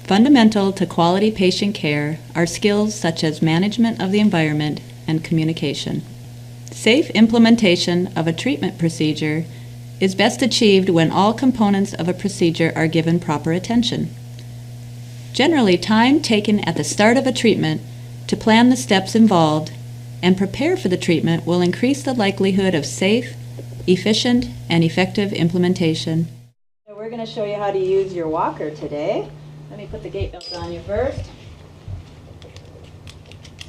Fundamental to quality patient care are skills such as management of the environment and communication. Safe implementation of a treatment procedure is best achieved when all components of a procedure are given proper attention. Generally, time taken at the start of a treatment to plan the steps involved and prepare for the treatment will increase the likelihood of safe, efficient, and effective implementation. So we're going to show you how to use your walker today. Let me put the gait belt on you first.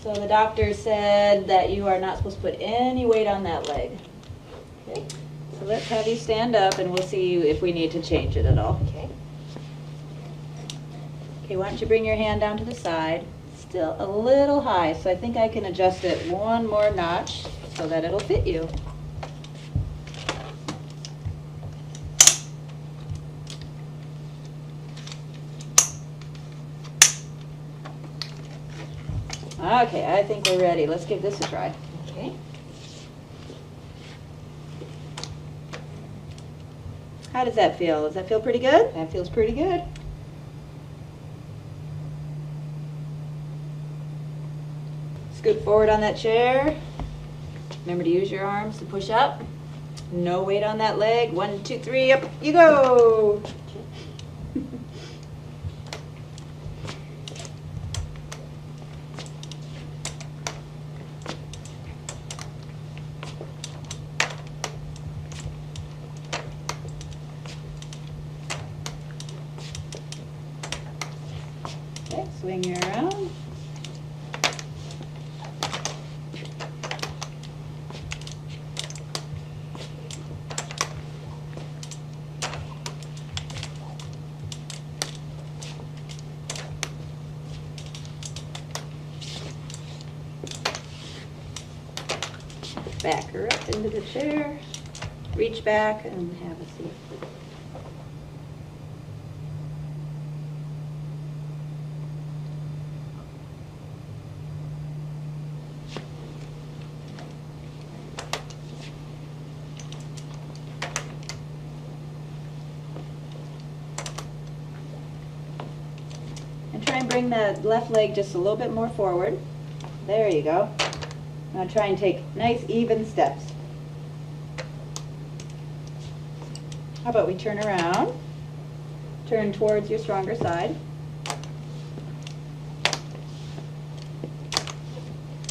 So the doctor said that you are not supposed to put any weight on that leg. Okay. So let's have you stand up and we'll see if we need to change it at all. Okay. Okay, why don't you bring your hand down to the side. Still a little high, so I think I can adjust it one more notch so that it'll fit you. Okay, I think we're ready. Let's give this a try. Okay. How does that feel? Does that feel pretty good? That feels pretty good. Scoot forward on that chair. Remember to use your arms to push up. No weight on that leg. 1, 2, 3, up you go. Okay, swing you around. Back her up into the chair, reach back and have a seat. And try and bring the left leg just a little bit more forward. There you go. Now try and take nice even steps. How about we turn around, turn towards your stronger side,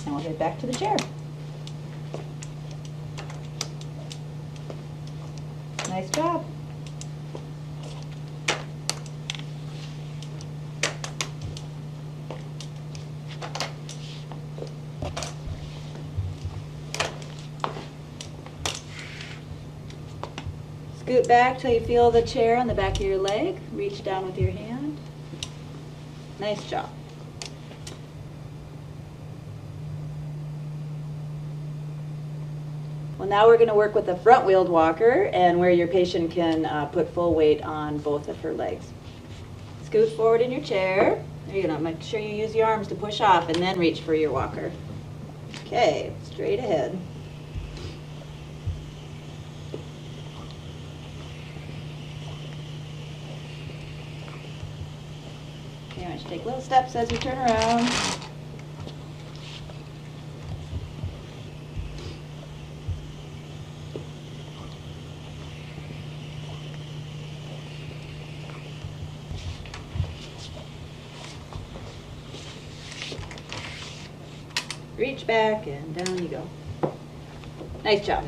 and we'll get back to the chair. Nice job. Scoot back till you feel the chair on the back of your leg. Reach down with your hand. Nice job. Well, now we're going to work with a front-wheeled walker and where your patient can put full weight on both of her legs. Scoot forward in your chair. There you go. Make sure you use your arms to push off and then reach for your walker. Okay, straight ahead. Okay, I want you to take little steps as you turn around. Reach back and down you go. Nice job.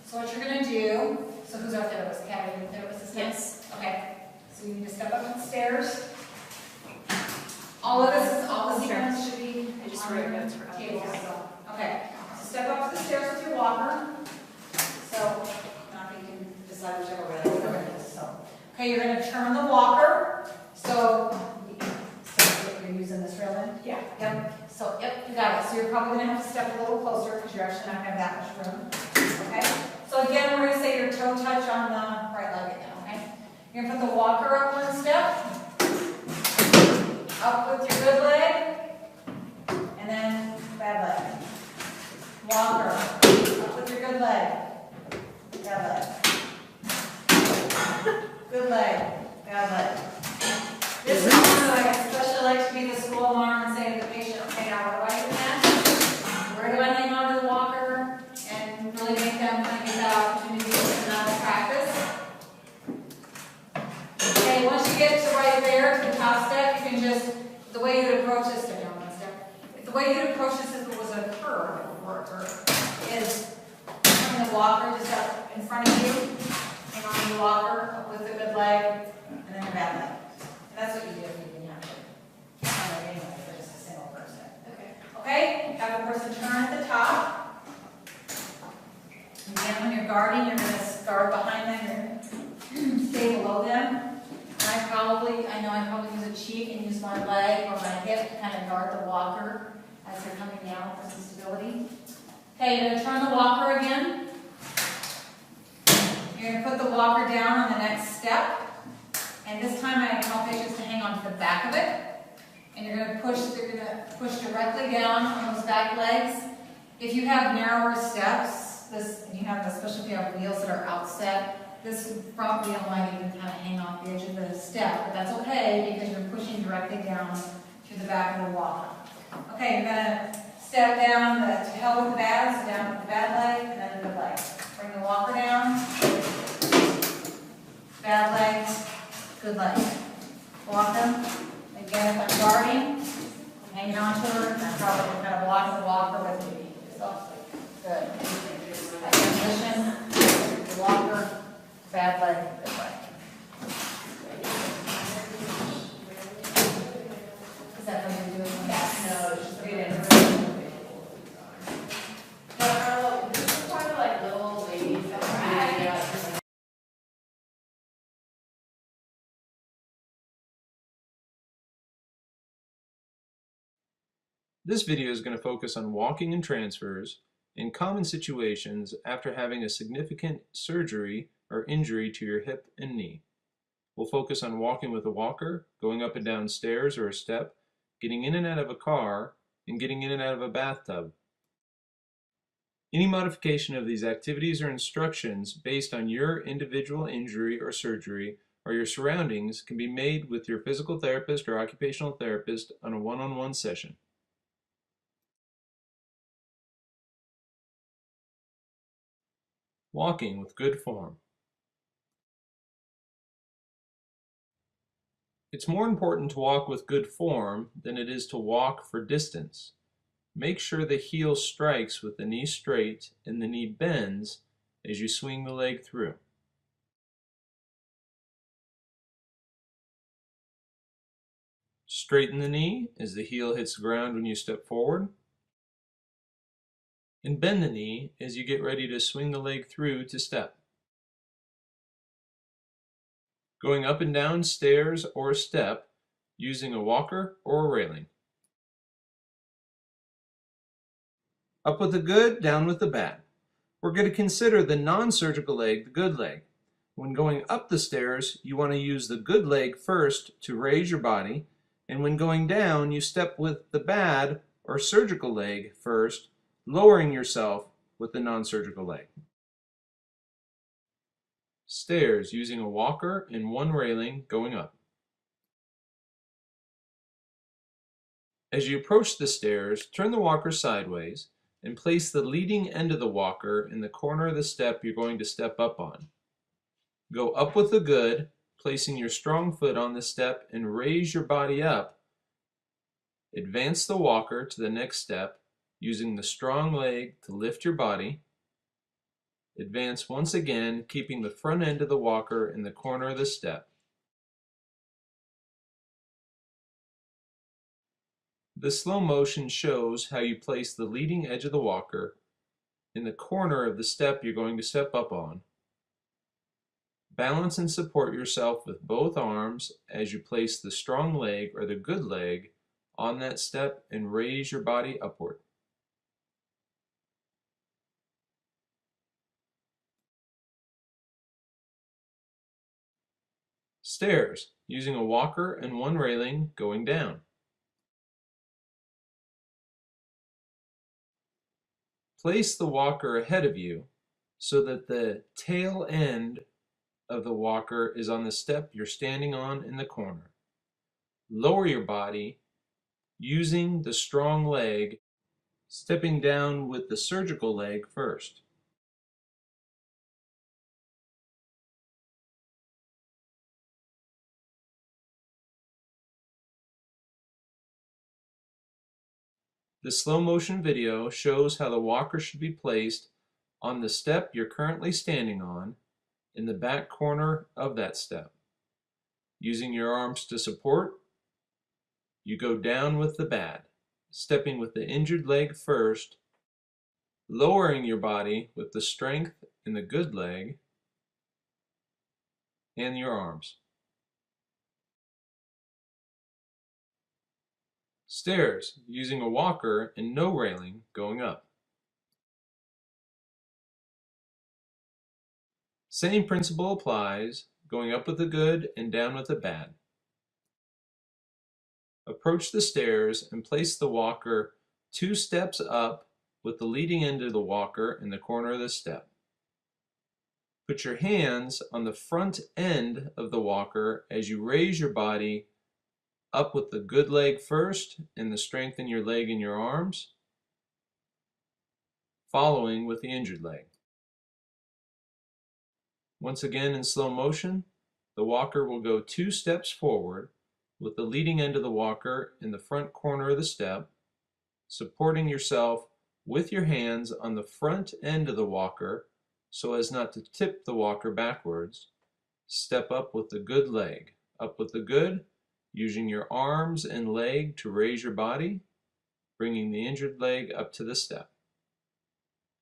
So what you're going to do, so who's our therapist? Kat, are you the therapist? Yes. Okay. So you need to step up the stairs. All of the sequence should be I just wrote notes for tables. Okay. So step up to the stairs with your walker. So now you can decide whichever way. So, okay, you're going to turn the walker using this railing? Yeah. Yep, so, yep, you got it. So you're probably gonna have to step a little closer because you're actually not gonna have that much room. Okay? So again, we're gonna say your toe touch on the right leg again, okay? You're gonna put the walker up one step. Up with your good leg. And then bad leg. Walker. Up with your good leg. Bad leg. Good leg. Bad leg. This is one that I especially like to be the school mom and say to the patient, okay, now what do I do next? Where do I hang on to the walker? And really make them kind of get that opportunity to get another practice. Okay, once you get to right there, to the top step, you can just, the way you'd approach this, the way you'd approach this if it was a curve, is turn the walker just up in front of you, hang on to the walker with the good leg, and then the bad leg. And that's what you do if you didn't have to. Anyway, for just a single person. Okay. Okay? Have the person turn at the top. And then when you're guarding, you're going to guard behind them. You're going to stay below them. And I know I probably use a cheek and use my leg or my hip to kind of guard the walker as they're coming down for some stability. Okay, you're going to turn the walker again. You're going to put the walker down on the next step. And this time I tell patients to hang on to the back of it. And you're going to push directly down on those back legs. If you have narrower steps, and you have, especially if you have wheels that are outset, this front wheel might even kind of hang off the edge of the step, but that's okay because you're pushing directly down to the back of the walker. Okay, you're going to step down to hell with the bad, so down with the bad leg, and then the good leg. Bring the walker down, bad leg, good leg. Walk them. Again, if I'm guarding, I'm hanging on to her, and I'm probably kind of blocking the walker with me. Good. Transition, the walker, bad leg, good leg. Is that what you're doing? Yes. No, it's just Read it. But this is kind of like little ladies that are really out. This video is going to focus on walking and transfers in common situations after having a significant surgery or injury to your hip and knee. We'll focus on walking with a walker, going up and down stairs or a step, getting in and out of a car, and getting in and out of a bathtub. Any modification of these activities or instructions based on your individual injury or surgery or your surroundings can be made with your physical therapist or occupational therapist on a one-on-one session. Walking with good form. It's more important to walk with good form than it is to walk for distance. Make sure the heel strikes with the knee straight and the knee bends as you swing the leg through. Straighten the knee as the heel hits the ground when you step forward. And bend the knee as you get ready to swing the leg through to step. Going up and down stairs or a step using a walker or a railing. Up with the good, down with the bad. We're going to consider the non-surgical leg the good leg. When going up the stairs, you want to use the good leg first to raise your body, and when going down, you step with the bad or surgical leg first, lowering yourself with the non-surgical leg. Stairs using a walker and one railing going up. As you approach the stairs, turn the walker sideways and place the leading end of the walker in the corner of the step you're going to step up on. Go up with the good, placing your strong foot on the step and raise your body up. Advance the walker to the next step using the strong leg to lift your body. Advance once again, keeping the front end of the walker in the corner of the step. The slow motion shows how you place the leading edge of the walker in the corner of the step you're going to step up on. Balance and support yourself with both arms as you place the strong leg or the good leg on that step and raise your body upward. Stairs, using a walker and one railing going down. Place the walker ahead of you so that the tail end of the walker is on the step you're standing on in the corner. Lower your body using the strong leg, stepping down with the surgical leg first. The slow motion video shows how the walker should be placed on the step you're currently standing on in the back corner of that step. Using your arms to support, you go down with the bad, stepping with the injured leg first, lowering your body with the strength in the good leg and your arms. Stairs, using a walker and no railing going up. Same principle applies, going up with the good and down with the bad. Approach the stairs and place the walker 2 steps up with the leading end of the walker in the corner of the step. Put your hands on the front end of the walker as you raise your body up with the good leg first and the strength in your leg and your arms, following with the injured leg. Once again in slow motion, the walker will go 2 steps forward with the leading end of the walker in the front corner of the step, supporting yourself with your hands on the front end of the walker so as not to tip the walker backwards. Step up with the good leg, up with the good, using your arms and leg to raise your body, bringing the injured leg up to the step.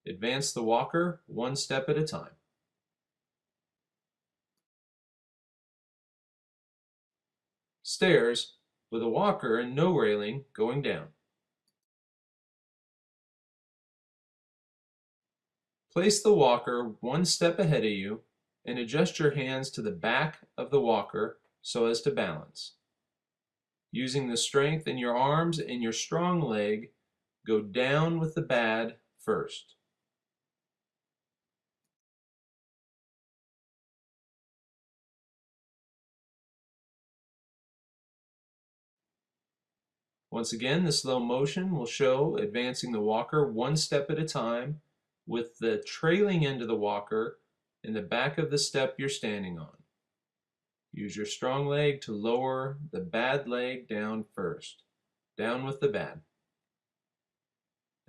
Advance the walker 1 step at a time. Stairs, with a walker and no railing going down. Place the walker 1 step ahead of you and adjust your hands to the back of the walker so as to balance. Using the strength in your arms and your strong leg, go down with the bad first. Once again, the slow motion will show advancing the walker 1 step at a time with the trailing end of the walker in the back of the step you're standing on. Use your strong leg to lower the bad leg down first. Down with the bad.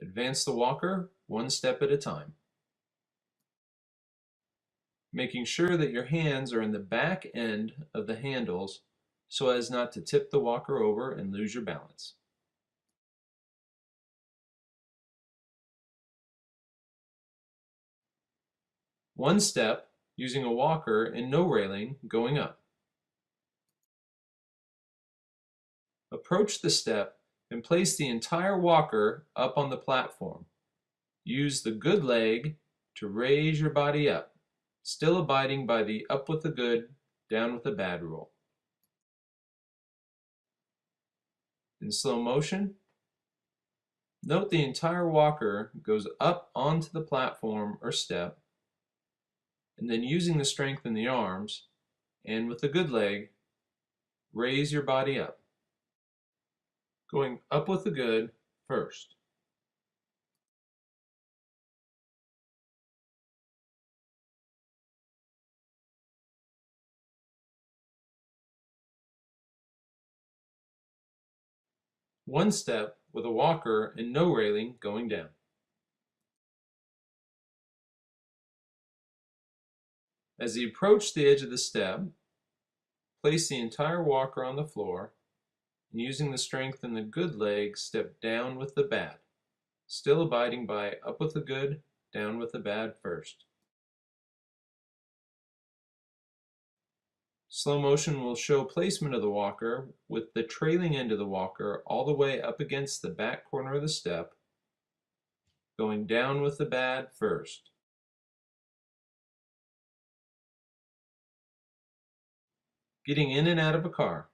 Advance the walker 1 step at a time. Making sure that your hands are in the back end of the handles so as not to tip the walker over and lose your balance. One step, using a walker and no railing, going up. Approach the step and place the entire walker up on the platform. Use the good leg to raise your body up, still abiding by the up with the good, down with the bad rule. In slow motion, note the entire walker goes up onto the platform or step, and then using the strength in the arms and with the good leg, raise your body up. Going up with the good first. One step with a walker and no railing going down. As you approach the edge of the step, place the entire walker on the floor and using the strength in the good leg, step down with the bad, still abiding by up with the good, down with the bad first. Slow motion will show placement of the walker with the trailing end of the walker all the way up against the back corner of the step, going down with the bad first. Getting in and out of a car.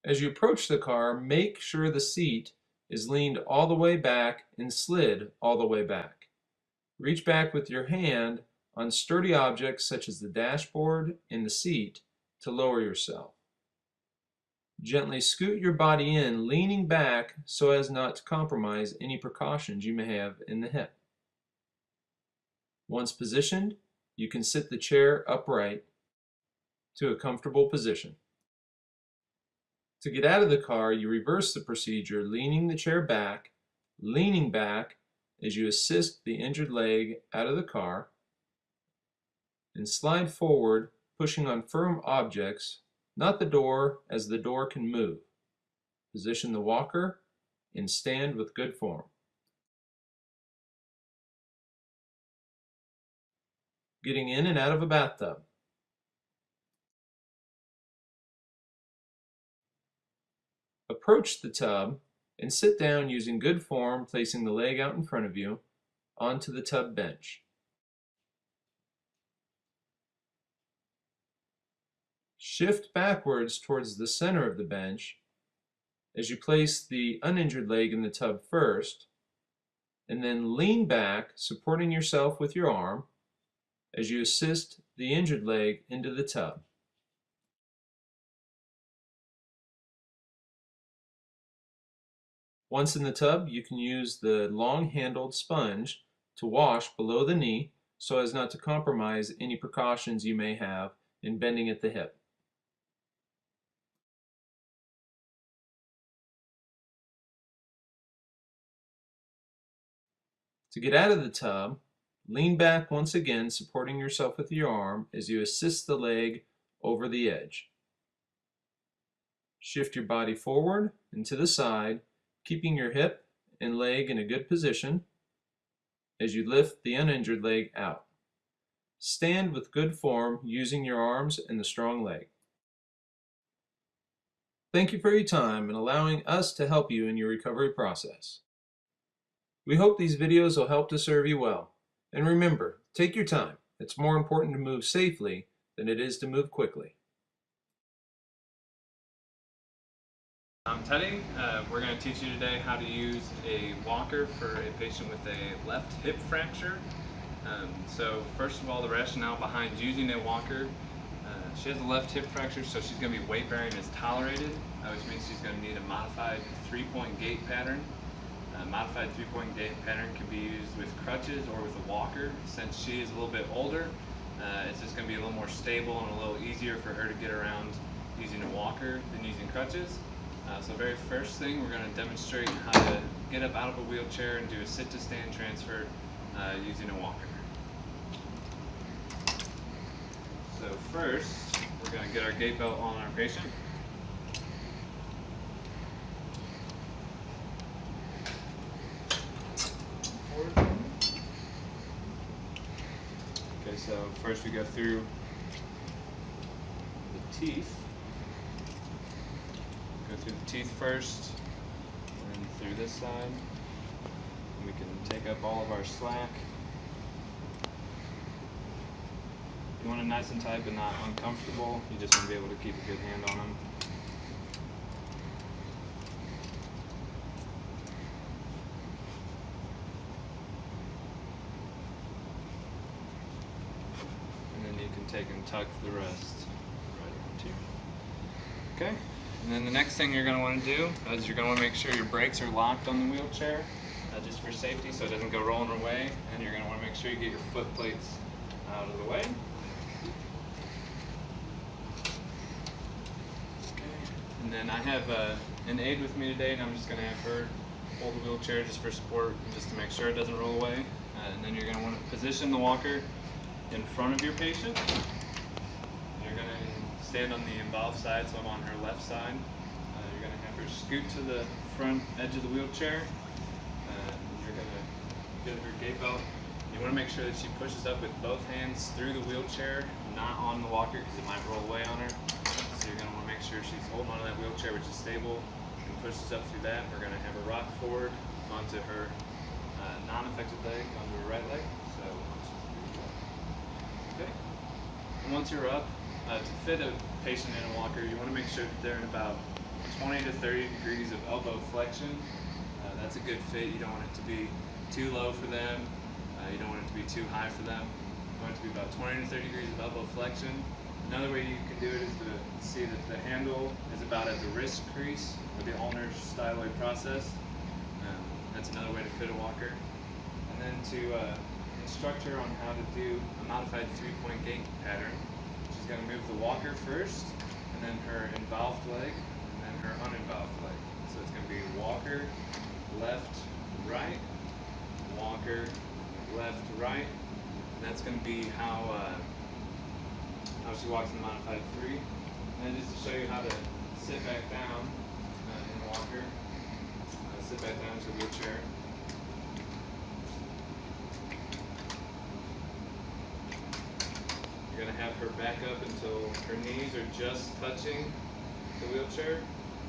As you approach the car, make sure the seat is leaned all the way back and slid all the way back. Reach back with your hand on sturdy objects such as the dashboard and the seat to lower yourself. Gently scoot your body in, leaning back so as not to compromise any precautions you may have in the hip. Once positioned, you can sit the chair upright to a comfortable position. To get out of the car, you reverse the procedure, leaning the chair back, leaning back as you assist the injured leg out of the car, and slide forward, pushing on firm objects, not the door, as the door can move. Position the walker and stand with good form. Getting in and out of a bathtub. Approach the tub and sit down using good form, placing the leg out in front of you onto the tub bench. Shift backwards towards the center of the bench as you place the uninjured leg in the tub first, and then lean back, supporting yourself with your arm as you assist the injured leg into the tub. Once in the tub, you can use the long-handled sponge to wash below the knee so as not to compromise any precautions you may have in bending at the hip. To get out of the tub, lean back once again, supporting yourself with your arm as you assist the leg over the edge. Shift your body forward and to the side, keeping your hip and leg in a good position as you lift the uninjured leg out. Stand with good form using your arms and the strong leg. Thank you for your time and allowing us to help you in your recovery process. We hope these videos will help to serve you well. And remember, take your time. It's more important to move safely than it is to move quickly. I'm Teddy. We're going to teach you today how to use a walker for a patient with a left hip fracture. So first of all, the rationale behind using a walker. She has a left hip fracture, so she's going to be weight bearing as tolerated, which means she's going to need a modified 3-point gait pattern. A modified 3-point gait pattern can be used with crutches or with a walker. Since she is a little bit older, it's just going to be a little more stable and a little easier for her to get around using a walker than using crutches. So very first thing, we're going to demonstrate how to get up out of a wheelchair and do a sit-to-stand transfer using a walker. So first, we're going to get our gait belt on our patient. Okay, so first we go through the teeth. Go through the teeth first, and then through this side. And we can take up all of our slack. You want it nice and tight but not uncomfortable. You just want to be able to keep a good hand on them. And then you can take and tuck the rest right around here. Okay. And then the next thing you're going to want to do is you're going to want to make sure your brakes are locked on the wheelchair, just for safety so it doesn't go rolling away. And you're going to want to make sure you get your foot plates out of the way. Okay. And then I have an aide with me today, and I'm just going to have her hold the wheelchair just for support and just to make sure it doesn't roll away. And then you're going to want to position the walker in front of your patient. You're going to stand on the involved side, so I'm on her left side. You're going to have her scoot to the front edge of the wheelchair. You're going to get her gait belt in You want to make sure that she pushes up with both hands through the wheelchair, not on the walker because it might roll away on her. So you're going to want to make sure she's holding onto that wheelchair, which is stable, and pushes up through that. We're going to have her rock forward onto her non-affected leg, onto her right leg. So 1, 2, 3, okay. And once you're up, to fit a patient in a walker, you want to make sure that they're in about 20 to 30 degrees of elbow flexion. That's a good fit. You don't want it to be too low for them. You don't want it to be too high for them. You want it to be about 20 to 30 degrees of elbow flexion. Another way you can do it is to see that the handle is about at the wrist crease with the ulnar styloid process. That's another way to fit a walker. And then to instruct her on how to do a modified 3-point gait pattern, she's going to move the walker first, and then her involved leg, and then her uninvolved leg. So it's going to be walker, left, right, walker, left, right, and that's going to be how she walks in the modified 3. And then just to show you how to sit back down in the walker, sit back down into the wheelchair. You're going to have her back up until her knees are just touching the wheelchair,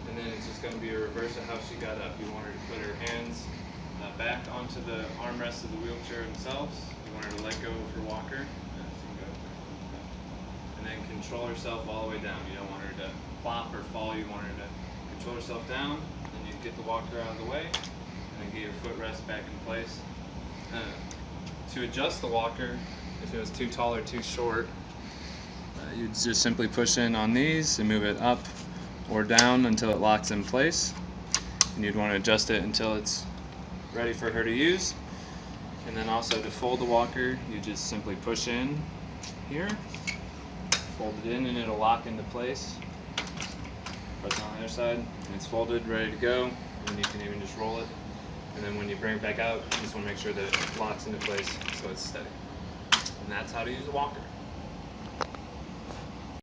and then it's just going to be a reverse of how she got up. You want her to put her hands back onto the armrests of the wheelchair themselves. You want her to let go of her walker, and then control herself all the way down. You don't want her to plop or fall. You want her to control herself down, then you get the walker out of the way, and then get your footrest back in place. To adjust the walker, if it was too tall or too short, you'd just simply push in on these and move it up or down until it locks in place. And you'd want to adjust it until it's ready for her to use. And then also to fold the walker, you just simply push in here, fold it in, and it'll lock into place. Press it on the other side, and it's folded, ready to go. And then you can even just roll it. And then when you bring it back out, you just want to make sure that it locks into place so it's steady. And that's how to use a walker.